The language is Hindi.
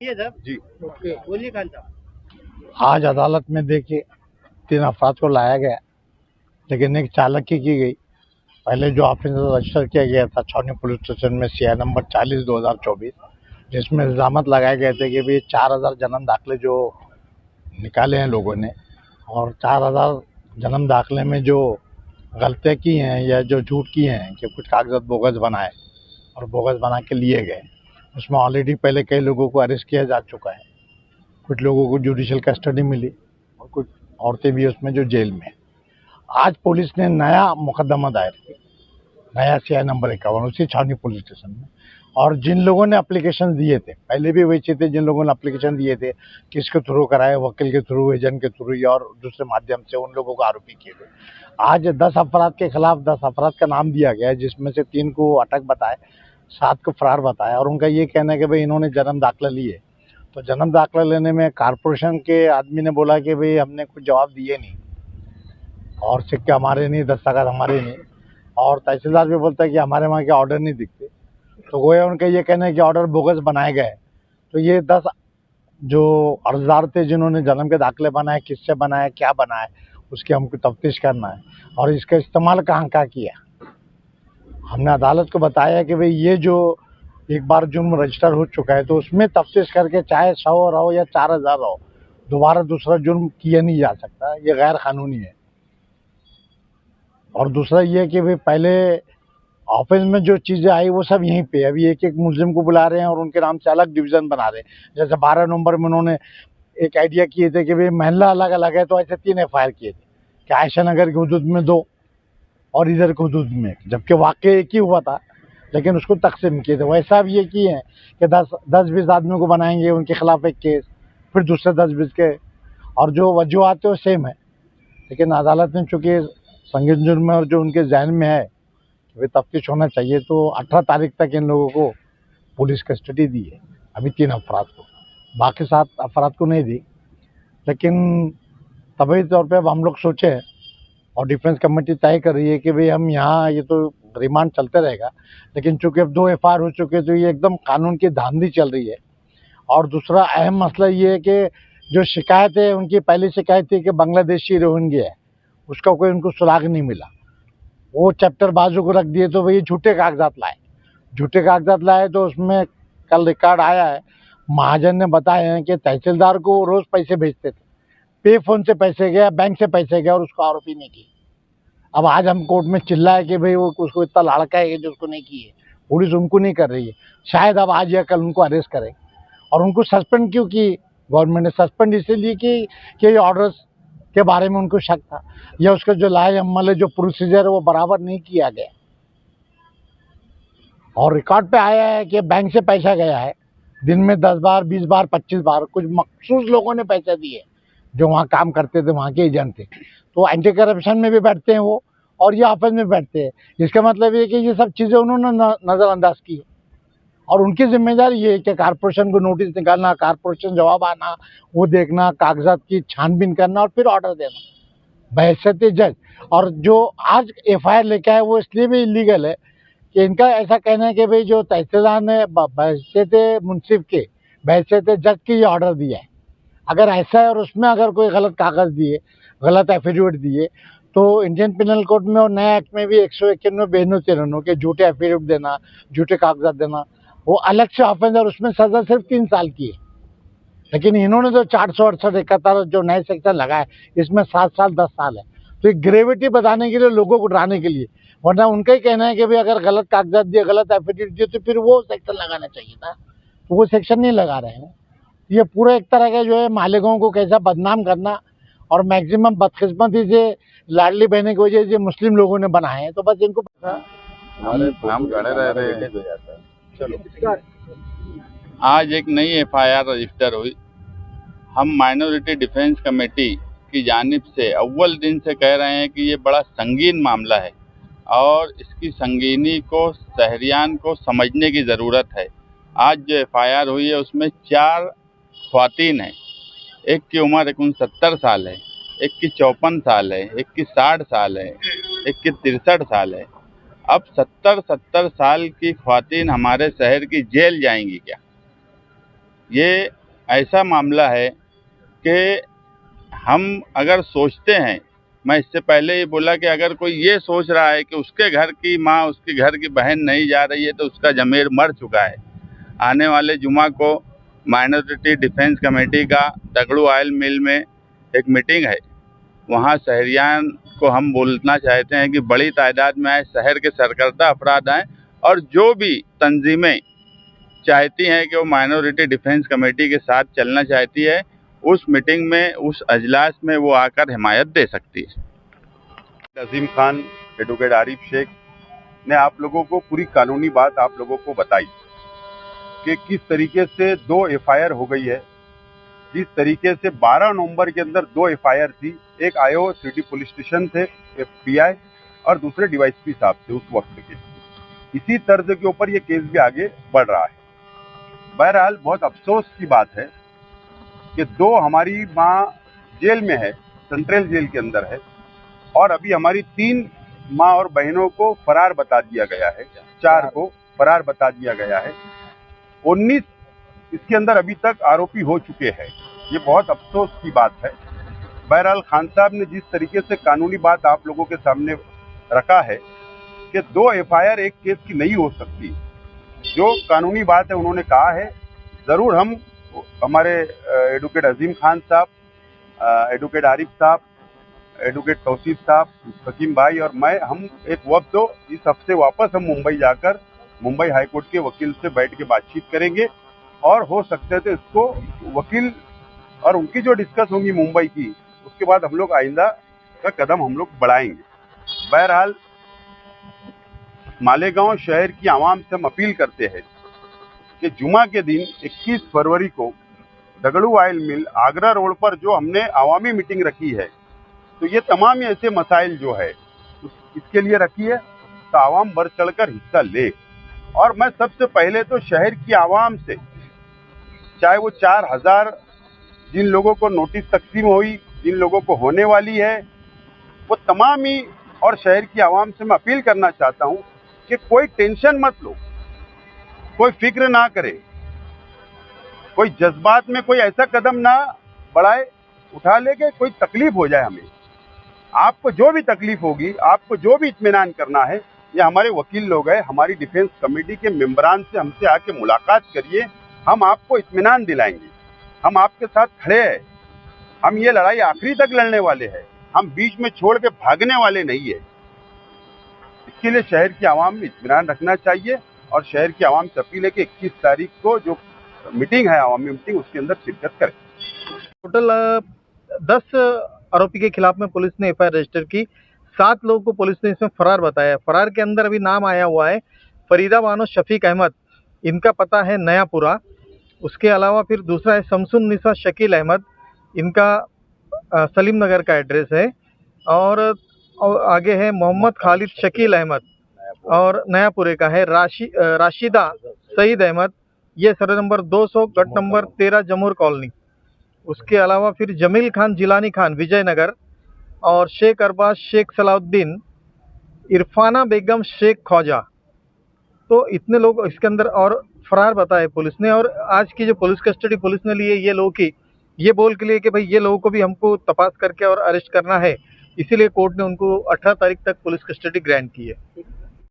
जी ओके, बोलिए खान साहब। आज अदालत में देखिए 3 अफराद को लाया गया, लेकिन एक चालक की गई। पहले जो ऑफेंस रजिस्टर किया गया था छावनी पुलिस स्टेशन में CI नंबर 40/2024, जिसमें इल्जामत लगाए गए थे कि भी 4000 जन्म दाखिले जो निकाले हैं लोगों ने, और 4000 जन्म दाखिले में जो गलतियाँ की हैं या जो झूठ किए हैं कि कुछ कागजात बोगस बनाए और बोगस बना के लिए गए, उसमें ऑलरेडी पहले कई लोगों को अरेस्ट किया जा चुका है। कुछ लोगों को जुडिशियल कस्टडी मिली और कुछ औरतें भी उसमें जो जेल में। आज पुलिस ने नया मुकदमा दायर किया, नया CI नंबर 51 उसी छावनी पुलिस स्टेशन में। और जिन लोगों ने एप्लीकेशन दिए थे, पहले भी वैसे थे, जिन लोगों ने एप्लीकेशन दिए थे, किसके थ्रू कराए, वकील के थ्रू, एजेंट के थ्रू या और दूसरे माध्यम से, उन लोगों को आरोपी किए गए। आज 10 अफराद के खिलाफ 10 अफराद का नाम दिया गया है, जिसमें से 3 को अटक बताए, 7 को फरार बताया। और उनका ये कहना है कि भाई इन्होंने जन्म दाखिला लिए। तो जन्म दाखिला लेने में कारपोरेशन के आदमी ने बोला कि भाई हमने कुछ जवाब दिए नहीं, और सिक्के हमारे नहीं, दस्तखत हमारे नहीं। और तहसीलदार भी बोलता है कि हमारे वहाँ के ऑर्डर नहीं दिखते। तो गोया उनका ये कहना है कि ऑर्डर बोगस बनाए गए। तो ये 10 जो अर्जदार थे जिन्होंने जन्म के दाखिले बनाए, किससे बनाए, क्या बनाए, उसकी हमको तफ्तीश करना है। और इसका इस्तेमाल कहाँ किया। हमने अदालत को बताया कि भाई ये जो एक बार जुर्म रजिस्टर हो चुका है, तो उसमें तफ्तीश करके चाहे 100 रहो या 4000 रहो, दोबारा दूसरा जुर्म किया नहीं जा सकता, ये गैर कानूनी है। और दूसरा ये कि भाई पहले ऑफिस में जो चीज़ें आई वो सब यहीं पे, अभी एक एक मुलजिम को बुला रहे हैं और उनके नाम से अलग डिवीज़न बना रहे हैं। जैसे 12 नवंबर में उन्होंने एक आइडिया किए थे कि भाई महल्ला अलग अलग है, तो ऐसे 3 FIR किए थे कि आयशा नगर की हदूद में 2 और इधर की हदूद में, जबकि वाक़ई एक ही हुआ था, लेकिन उसको तकसीम किए थे। वैसा अब ये किए हैं कि 10-20 आदमियों को बनाएंगे, उनके खिलाफ एक केस, फिर दूसरे 10-20 के, और जो वजूहत है वो सेम है। लेकिन अदालत ने चूँकि संगीन जुर्म में और जो उनके जहन में है वे तफ्तीश होना चाहिए, तो 18 तारीख तक इन लोगों को पुलिस कस्टडी दी है। अभी 3 अफराद को, बाकी 7 अफराद को नहीं दी। लेकिन तभी तौर पे अब हम लोग सोचे हैं और डिफेंस कमेटी तय कर रही है कि भाई हम यहाँ, ये तो रिमांड चलते रहेगा, लेकिन चूंकि अब 2 FIR हो चुके हैं, तो ये एकदम कानून की धांधली चल रही है। और दूसरा अहम मसला ये है कि जो शिकायत है, उनकी पहली शिकायत थी कि बांग्लादेशी रोहिंग्या है, उसका कोई उनको सुराग नहीं मिला। वो चैप्टर बाजू को रख दिए, तो भाई झूठे कागजात लाए। तो उसमें कल रिकॉर्ड आया है, महाजन ने बताया है कि तहसीलदार को रोज पैसे भेजते थे, पे फोन से पैसे गया, बैंक से पैसे गया, और उसको आरोपी नहीं किए। अब आज हम कोर्ट में चिल्लाए कि भाई वो उसको इतना लड़का है जो उसको नहीं किए, पुलिस उनको नहीं कर रही है। शायद अब आज या कल उनको अरेस्ट करें। और उनको सस्पेंड क्यों की गवर्नमेंट ने? सस्पेंड इसलिए कि ये ऑर्डर्स के बारे में उनको शक था, या उसका जो लाए अमल है, जो प्रोसीजर है, वो बराबर नहीं किया गया। और रिकॉर्ड पे आया है कि बैंक से पैसा गया है, दिन में 10 बार, 20 बार, 25 बार, कुछ मखसूस लोगों ने पैसे दिए जो वहाँ काम करते थे, वहाँ के एजेंट थे। तो एंटी करप्शन में भी बैठते हैं वो, और ये ऑफिस में बैठते हैं। इसका मतलब ये कि ये सब चीज़ें उन्होंने नज़रअंदाज की है, और उनकी जिम्मेदारी ये है कि कारपोरेशन को नोटिस निकालना, कारपोरेशन जवाब आना, वो देखना, कागजात की छानबीन करना और फिर ऑर्डर देना बहैसियत जज। और जो आज FIR लेके आए वो इसलिए भी इलीगल है कि इनका ऐसा कहना है कि भाई जो तहसीलदार ने बहैसियत मुंसिफ के, बहैसियत जज के ये ऑर्डर दिया है। अगर ऐसा है और उसमें अगर कोई गलत कागज दिए, गलत एफिडेविट दिए, तो इंडियन पिनल कोड में और नए एक्ट में भी 191 बेनो तिरनो के झूठे एफिडेविट देना, झूठे कागजात देना, वो अलग से ऑफेंस, और उसमें सजा सिर्फ 3 साल की है। लेकिन इन्होंने तो 468 71 जो नए सेक्शन लगाए, इसमें 7 साल 10 साल है। तो ये ग्रेविटी बताने के लिए, लोगों को डराने के लिए। वरना उनका ही कहना है कि भाई अगर गलत कागजात दिए, गलत एफिडेविट दिए, तो फिर वो सेक्शन लगाना चाहिए था, तो वो सेक्शन नहीं लगा रहे हैं। ये पूरा एक तरह का जो है मालिकों को कैसा बदनाम करना, और मैक्सिमम बदकिस्मती से लाडली बहने की वजह से मुस्लिम लोगों ने बनाए हैं, तो बस इनको हम खड़े रह रहे हैं। चलो, आज एक नई FIR रजिस्टर हुई। हम माइनॉरिटी डिफेंस कमेटी की जानिब से अव्वल दिन से कह रहे हैं कि ये बड़ा संगीन मामला है और इसकी संगीनी को शहरियान को समझने की ज़रूरत है। आज जो FIR हुई है उसमें 4 ख्वातीन हैं। एक की उम्र 69 साल है, एक की 54 साल है, एक की 60 साल है, एक की 63 साल है। अब 70 साल की ख्वातीन हमारे शहर की जेल जाएंगी क्या? ये ऐसा मामला है कि हम अगर सोचते हैं, मैं इससे पहले ही बोला कि अगर कोई ये सोच रहा है कि उसके घर की माँ, उसके घर की बहन नहीं जा रही है तो उसका ज़मीर मर चुका है। आने वाले जुमा को माइनॉरिटी डिफेंस कमेटी का दगड़ू ऑयल मिल में एक मीटिंग है। वहाँ शहरियान को हम बोलना चाहते हैं कि बड़ी तादाद में आए, शहर के सरकर्ता अफराद आएँ और जो भी तंजीमें चाहती हैं कि वो माइनॉरिटी डिफेंस कमेटी के साथ चलना चाहती है, उस मीटिंग में, उस अजलास में वो आकर हिमायत दे सकती है। अजीम खान, एडवोकेट आरिफ शेख ने आप लोगों को पूरी कानूनी बात आप लोगों को बताई कि किस तरीके से 2 एफआईआर हो गई है। जिस तरीके से 12 नवंबर के अंदर 2 एफआईआर थी, एक आयो सिटी पुलिस स्टेशन थे पीआई और दूसरे डीवाईएसपी साहब थे उस वक्त के। इसी तर्ज के ऊपर ये केस भी आगे बढ़ रहा है। बहरहाल बहुत अफसोस की बात है कि 2 हमारी माँ जेल में है, सेंट्रल जेल के अंदर है, और अभी हमारी 3 माँ और बहनों को फरार बता दिया गया है, 4 को फरार बता दिया गया है। 19 इसके अंदर अभी तक आरोपी हो चुके हैं। ये बहुत अफसोस की बात है। बहरहाल खान साहब ने जिस तरीके से कानूनी बात आप लोगों के सामने रखा है कि 2 एफआईआर एक केस की नहीं हो सकती, जो कानूनी बात है उन्होंने कहा है। ज़रूर हम हमारे एडवोकेट अजीम खान साहब, एडवोकेट आरिफ साहब, एडवोकेट तौसीफ साहब, हकीम भाई और मैं, हम एक वक्त तो इस हफ्ते वापस हम मुंबई जाकर मुंबई हाईकोर्ट के वकील से बैठ के बातचीत करेंगे और हो सकते थे इसको वकील और उनकी जो डिस्कस होंगी मुंबई की, उसके बाद हम लोग आइंदा का कदम हम लोग बढ़ाएंगे। बहरहाल मालेगांव शहर की आवाम से हम अपील करते हैं कि जुमा के दिन 21 फरवरी को दगड़ू ऑयल मिल आगरा रोड पर जो हमने आवामी मीटिंग रखी है, तो ये तमाम ऐसे मसाइल जो है इसके लिए रखी है, तो आवाम बढ़ चढ़कर हिस्सा ले। और मैं सबसे पहले तो शहर की आवाम से, चाहे वो 4000 जिन लोगों को नोटिस तकसीम हुई, जिन लोगों को होने वाली है, वो तमाम ही, और शहर की आवाम से मैं अपील करना चाहता हूँ कि कोई टेंशन मत लो, कोई फिक्र ना करे, कोई जज्बात में कोई ऐसा कदम ना बढ़ाए, उठा ले के कोई तकलीफ हो जाए हमें। आपको जो भी तकलीफ होगी, आपको जो भी इत्मीनान करना है, ये हमारे वकील लोग हैं, हमारी डिफेंस कमेटी के मेंबरान से हमसे आके मुलाकात करिए, हम आपको इत्मीनान दिलाएंगे। हम आपके साथ खड़े हैं। हम ये लड़ाई आखिरी तक लड़ने वाले हैं, हम बीच में छोड़ के भागने वाले नहीं है। इसके लिए शहर की आवाम में इत्मीनान रखना चाहिए और शहर की आवाम से अपील है कि 21 तारीख को जो मीटिंग है, आवामी मीटिंग, उसके अंदर शिरकत करें। टोटल 10 आरोपी के खिलाफ में पुलिस ने एफआईआर रजिस्टर की। 7 लोगों को पुलिस ने इसमें फरार बताया। फरार के अंदर अभी नाम आया हुआ है फरीदा बानो शफीक अहमद, इनका पता है नयापुरा। उसके अलावा फिर दूसरा है शमसुन निसा शकील अहमद, इनका सलीम नगर का एड्रेस है। और आगे है मोहम्मद खालिद शकील अहमद और नयापुरे का है राशिदा सईद अहमद, ये सर्वे नंबर 200 गट नंबर 13 जमूर कॉलोनी। उसके अलावा फिर जमील खान जिलानी खान विजयनगर और शेख अरबाज शेख सलाउद्दीन, इरफाना बेगम शेख ख्वाजा। तो इतने लोग इसके अंदर और फरार बताए पुलिस ने। और आज की जो पुलिस कस्टडी पुलिस ने ली है ये लोगों की, ये बोल के लिए कि भाई ये लोगों को भी हमको तपास करके और अरेस्ट करना है, इसीलिए कोर्ट ने उनको 18 तारीख तक पुलिस कस्टडी ग्रांट की है।